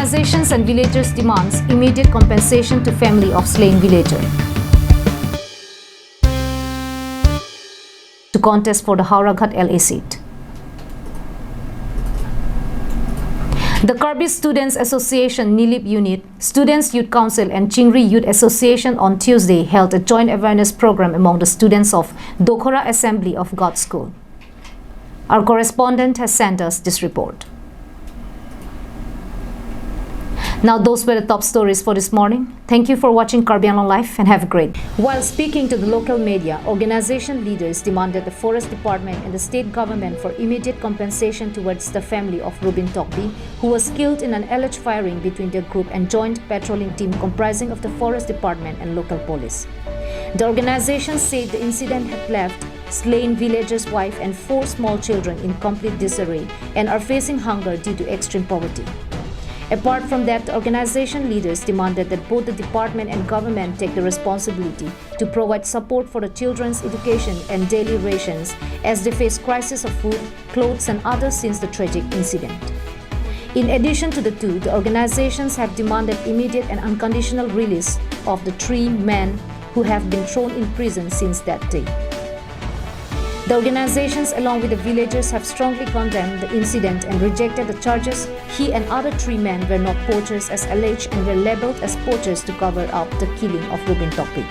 Organizations and villagers demands immediate compensation to family of slain villager. To contest for the Hauraghat LA seat. The Karbi Students Association Nilip Unit, Students Youth Council and Chingri Youth Association on Tuesday held a joint awareness program among the students of Dokhora Assembly of God School. Our correspondent has sent us this report. Now those were the top stories for this morning. Thank you for watching Karbi Anglong Live and have a great day. While speaking to the local media, organization leaders demanded the Forest Department and the state government for immediate compensation towards the family of Rubin Tokbi, who was killed in an alleged firing between their group and joint patrolling team comprising of the Forest Department and local police. The organization said the incident had left slain villager's wife and 4 small children in complete disarray and are facing hunger due to extreme poverty. Apart from that, the organization leaders demanded that both the department and government take the responsibility to provide support for the children's education and daily rations as they face crisis of food, clothes and others since the tragic incident. In addition to the two, the organizations have demanded immediate and unconditional release of the 3 men who have been thrown in prison since that day. The organizations along with the villagers have strongly condemned the incident and rejected the charges. He and other 3 men were not poachers as alleged and were labeled as poachers to cover up the killing of Rubin Tokbi.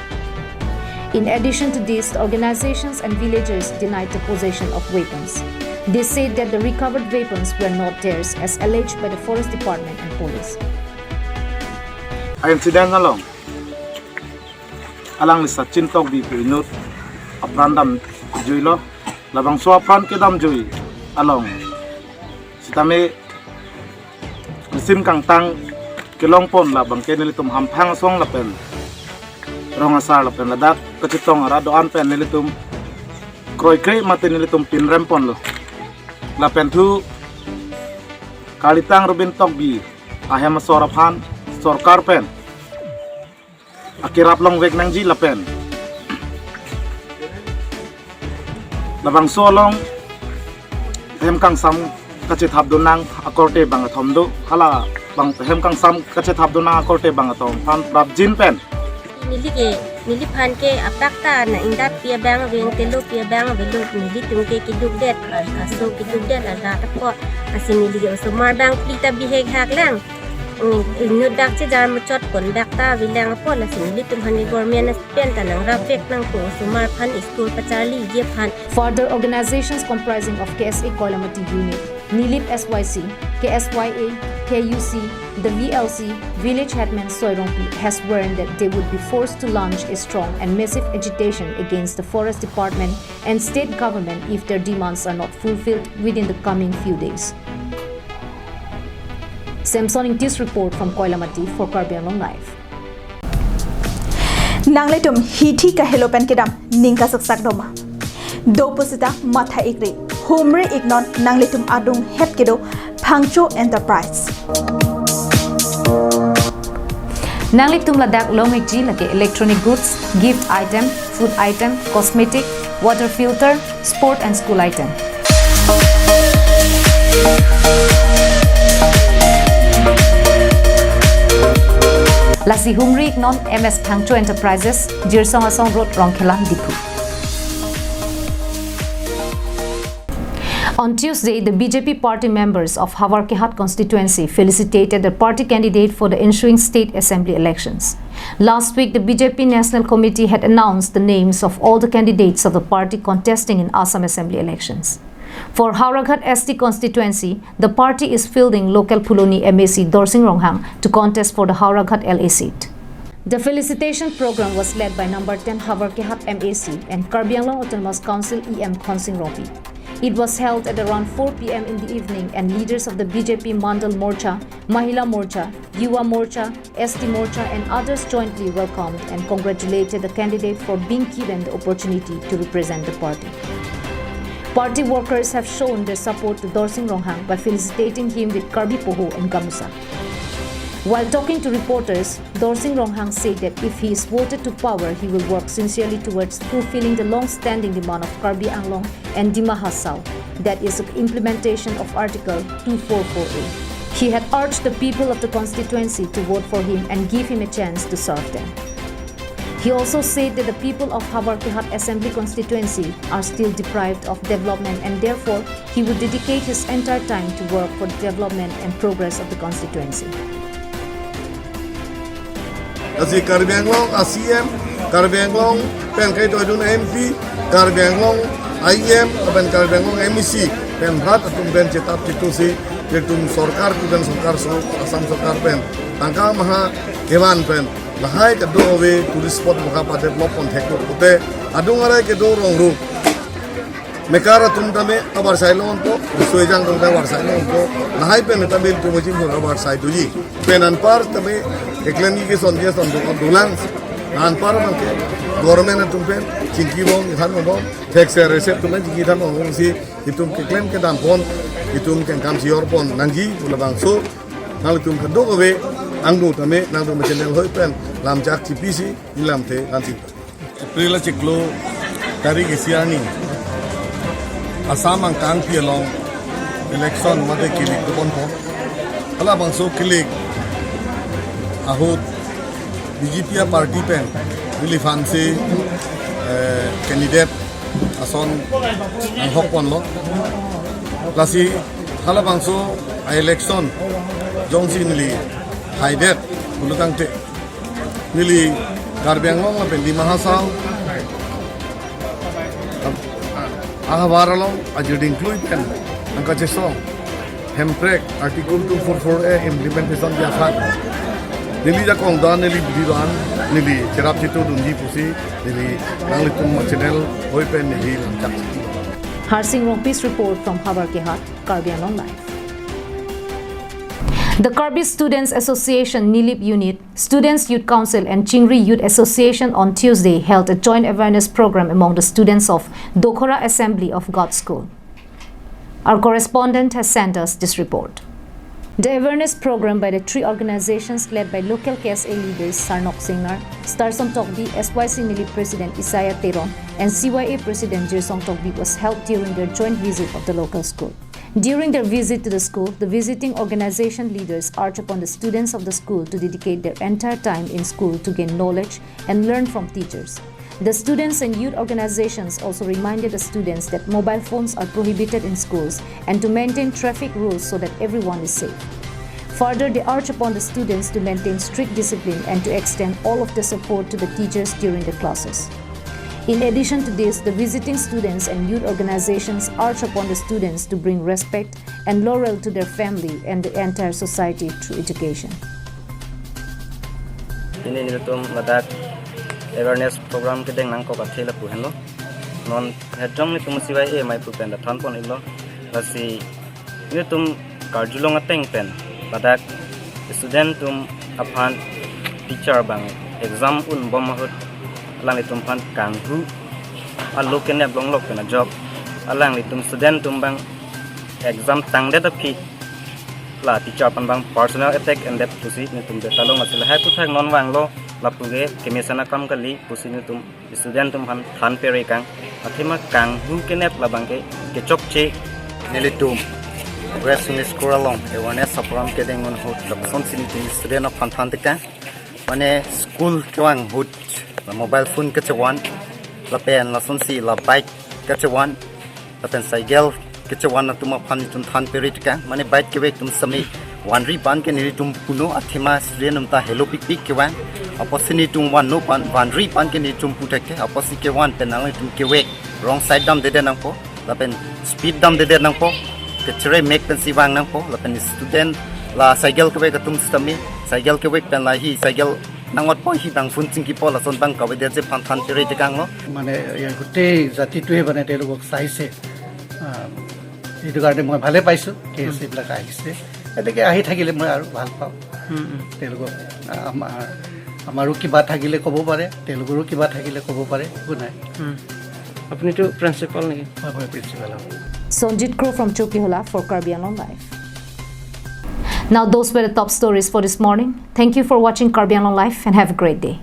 In addition to this, the organizations and villagers denied the possession of weapons. They said that the recovered weapons were not theirs as alleged by the Forest Department and police. Incident alang li Sachin Tokbi pinut aprandam juilo labang suapan kedam jui along sitame sim kang tang kelong pon labang kenelitum hampang song lapen rong asar lapen ladak kecitong ara doan pen nelitum kroi krei mate nelitum pin rempon lo lapen tu kalitang Rubin Tokbi ahem sorapan sorkar pen akirap long wek nang ji lapen labang solong hem kang sam kache thap donang akorte bang thomdo hala bang hem kang sam kache thap donang akorte bang atom phan prap jin pen nili phan ke apakta na indat pia bang weng telo pia bang velu nili tungke kiduk det aso kiduk det ada takko asin nili so mar bang plita biheg hak lang nu dak che jar machot kon dakta wilang pon asin nili tum hani gormen pen tanang rafek nang ko so mar phan school pachali je phan. Further, organizations comprising of KSA Koilamati Unit, Nilip SYC, KSYA, KUC, the VLC, Village Headman Soirongpi has warned that they would be forced to launch a strong and massive agitation against the Forest Department and state government if their demands are not fulfilled within the coming few days. Samsoning this report from Koilamati for Karbi Anglong Live. Nangletum hiti ka helopen kedam ningka saksak doma. Doposita matha ikri humre ignon nangletum adung het kedo Pangcho Enterprise. Nangletum ladak longikji lake electronic goods, gift item, food item, cosmetic, water filter, sport and school item. Lasi humri ignon MS Pangcho Enterprises, Jirsong Asong Road, Rongkhela, Dipu. On Tuesday, the BJP party members of Havarkehat constituency felicitated the party candidate for the ensuing state assembly elections. Last week, the BJP National Committee had announced the names of all the candidates of the party contesting in Assam assembly elections. For Hauraghat ST constituency, the party is fielding local Puloni MAC Dorsing Ronghang to contest for the Hauraghat LA seat. The felicitation program was led by number 10 Havarkehat MAC and Karbi Anglong Autonomous Council EM Khonsing Ropi. It was held at around 4 p.m. in the evening and leaders of the BJP Mandal Morcha, Mahila Morcha, Yuva Morcha, ST Morcha and others jointly welcomed and congratulated the candidate for being given the opportunity to represent the party. Party workers have shown their support to Dorsing Ronghang by felicitating him with Karbi Poho and Gamusa. While talking to reporters, Dorsing Ronghang said that if he is voted to power, he will work sincerely towards fulfilling the long-standing demand of Karbi Anglong and Dima Hasao, that is the implementation of Article 244A. He had urged the people of the constituency to vote for him and give him a chance to serve them. He also said that the people of Habarkihat Assembly constituency are still deprived of development and therefore he would dedicate his entire time to work for the development and progress of the constituency. Asi Karbi Anglong ACM, Karbi Anglong pen kai toy dun MP, Karbi Anglong IM, pen Karbi Anglong MEC, pen bhat atum pen cetap situsi, tum sorkar kudan sorkar so asam sorkar pen, tangka maha kewan pen, lahai kedo ove turis spot maka pa development hekto kute, adung arai kedo rongru. Mekara tum tame abar sailon ko, soejang tum tame abar sailon ko, lahai pen tabil tumujim ko abar saiduji, pen anpar tame eklen ki sonje sondu dulang anpar manke government tumpen chinki bong ithan bong tax receipt tumpen chinki ithan bong si itum eklen ke dam pon itum ken kam sior pon nangji ulabang so nal tum ke do we angdu tame nang do channel hoi pen lam jak TPC ilam the lanti april chiklo tarik isiani asam ang kang pialong election mate kilik pon pon ala bang so kilik ahut BJP party pen really fancy candidate ason ang hokpon lo lasi hala bangso election jongsi nili haidet bulutang te nili Karbi Anglong la pen di mahasal ahawaralong ajuding clui pen ang kacheso hemprek article 244A implementation dia khat Nili jakong dan nili bidiran nili cerap situ dunji pusi nili nanglitum channel hoi pen nili lancak. Harsing Rongpi's report from Habarkihat, Karbi Anglong Live. The Karbi Students Association Nilip Unit, Students Youth Council and Chingri Youth Association on Tuesday held a joint awareness program among the students of Dokhora Assembly of God School. Our correspondent has sent us this report. The awareness program by the three organizations led by local KSA leaders Sarnok Singnar, Starsom Tokbi, SYC Nilip President Isaiah Teron, and CYA President Jersong Tokbi was held during their joint visit of the local school. During their visit to the school, the visiting organization leaders urged upon the students of the school to dedicate their entire time in school to gain knowledge and learn from teachers. The students and youth organizations also reminded the students that mobile phones are prohibited in schools and to maintain traffic rules so that everyone is safe. Further, they urged upon the students to maintain strict discipline and to extend all of the support to the teachers during the classes. In addition to this, the visiting students and youth organizations urged upon the students to bring respect and laurel to their family and the entire society through education. Awareness program ke deng nang ko ka thela pu henlo non hedong ni tum siwai e mai pu pen da thon pon ilo lasi ni tum karjulong ateng pen badak student tum aphan teacher bang exam un bom hot lang tum pan kang hu allo ken ne blong lok pen job alang tum student tum bang exam tang de phi la teacher pan bang personal attack and that pusi ni tum de talong asil ha pu thak non wang lo lapuge kemisana kam kali pusini tum student tum han than pere kang athima kang hu kenep labangke ke chokche nelitum western school along awareness program ke dengon hot lokson sini tum student of than tika mane school kwang hut mobile phone ke chwan la pen la son si la bike ke chwan la pen cycle ke chwan tum phan tum than pere tika mane bike ke tum sami wanri pan ke nelitum puno athima student ta hello pik pik kwang aposini tum wan no pan wanri pan ke ni tum putek aposi ke wan penang tum ke wek wrong side dam de nang po la pen speed dam de nang po ke chere make pen siwang nang po la pen student la cycle ke wek tum stami cycle ke wek pen la hi cycle nangot po hi bang fun chingki po la son bang ka we de pan than pere de kang lo মানে গোটেই জাতিটোৱে মানে তেওঁলোকক চাইছে এইটো কাৰণে মই ভালে পাইছোঁ কেছ এইবিলাক আহিছে এনেকৈ আহি থাকিলে মই আৰু ভাল পাওঁ তেওঁলোকক আমাৰো কিবা থাকিলে ক'ব পাৰে তেওঁলোকৰো কিবা থাকিলে ক'ব পাৰে একো নাই আপুনিতো প্ৰিন্সিপাল নেকি মই প্ৰিন্সিপাল হয় Sonjit Crow from Chokihola for Karbi Anglong Live. Now those were the top stories for this morning. Thank you for watching Karbi Anglong Live and have a great day.